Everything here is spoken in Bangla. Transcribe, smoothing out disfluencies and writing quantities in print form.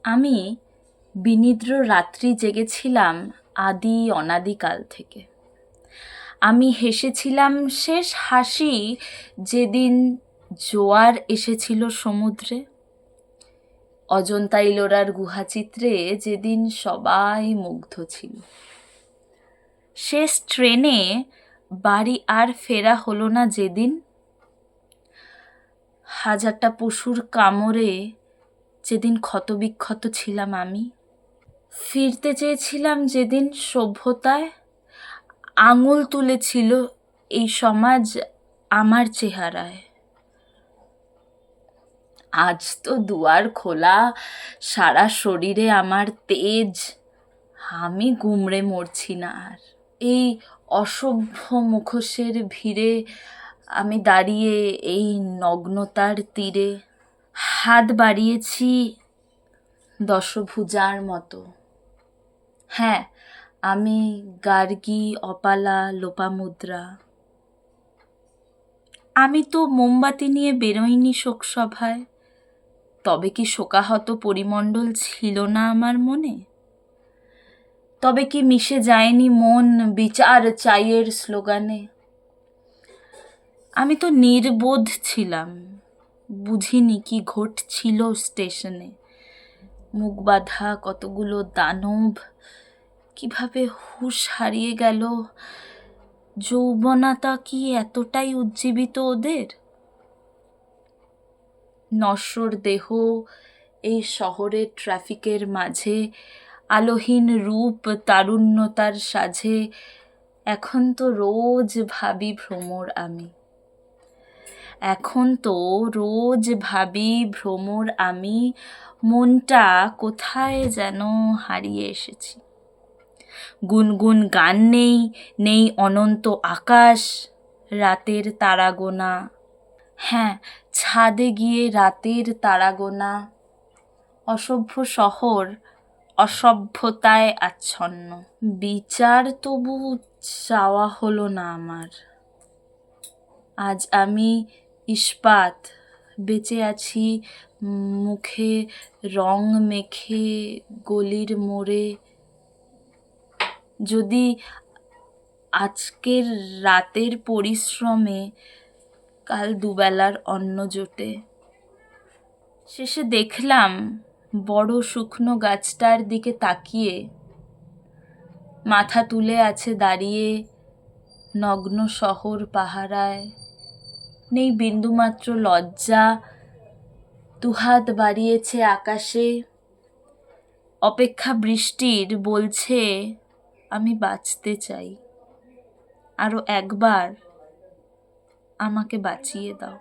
আমি বিনিদ্র রাত্রি জেগেছিলাম আদি অনাদিকাল থেকে। আমি হেসেছিলাম শেষ হাসি যেদিন জোয়ার এসেছিল সমুদ্রে, অজন্তা ইলোরার গুহাচিত্রে যেদিন সবাই মুগ্ধ ছিল। শেষ ট্রেনে বাড়ি আর ফেরা হলো না যেদিন, হাজারটা পশুর কামড়ে যেদিন ক্ষতবিক্ষত ছিলাম আমি। ফিরতে চেয়েছিলাম যেদিন সভ্যতায়, আঙুল তুলেছিল এই সমাজ আমার চেহারায়। আজ তো দুয়ার খোলা, সারা শরীরে আমার তেজ, আমি গুমড়ে মরছি না আর। এই অসভ্য মুখোশের ভিড়ে আমি দাঁড়িয়ে এই নগ্নতার তীরে, হাত বাড়িয়েছি দশভুজার মতো। হ্যাঁ, আমি গার্গী, অপালা, লোপামুদ্রা। আমি তো মোমবাতি নিয়ে বেরোইনি শোকসভায়, তবে কি শোকাহত পরিমণ্ডল ছিল না আমার মনে? তবে কি মিশে যায়নি মন বিচার চাইয়ের স্লোগানে? আমি তো নির্বোধ ছিলাম, বুঝিনি কি ঘটছিল স্টেশনে। মুখ বাঁধা কতগুলো দানব কিভাবে হুঁশ হারিয়ে গেল। যৌবনতা কি এতটাই উজ্জীবিত ওদের? নশ্বর দেহ এই শহরের ট্রাফিকের মাঝে, আলোহীন রূপ তারুণ্যতার সাঝে। এখন তো রোজ ভাবি ভ্রমর আমি, এখন তো রোজ ভাবি ভ্রমর আমি, মনটা কোথায় যেন হারিয়ে এসেছি। গুনগুন গান নেই, নেই অনন্ত আকাশ, রাতের তারা গোনা। হ্যাঁ, ছাদে গিয়ে রাতের তারা গোনা। অসভ্য শহর অসভ্যতায় আচ্ছন্ন। বিচার তবু চাওয়া হলো না আমার। আজ আমি ইস্পাত, বেঁচে আছি মুখে রং মেখে গলির মোড়ে। যদি আজকের রাতের পরিশ্রমে কাল দুবেলার অন্ন জোটে। শেষে দেখলাম বড় শুকনো গাছটার দিকে তাকিয়ে, মাথা তুলে আছে দাঁড়িয়ে নগ্ন শহর পাহারায়। নেই বিন্দুমাত্র লজ্জা, দুহাত বাড়িয়েছে আকাশে। অপেক্ষা বৃষ্টির বলছে আমি বাঁচতে চাই, আরো একবার আমাকে বাঁচিয়ে দাও।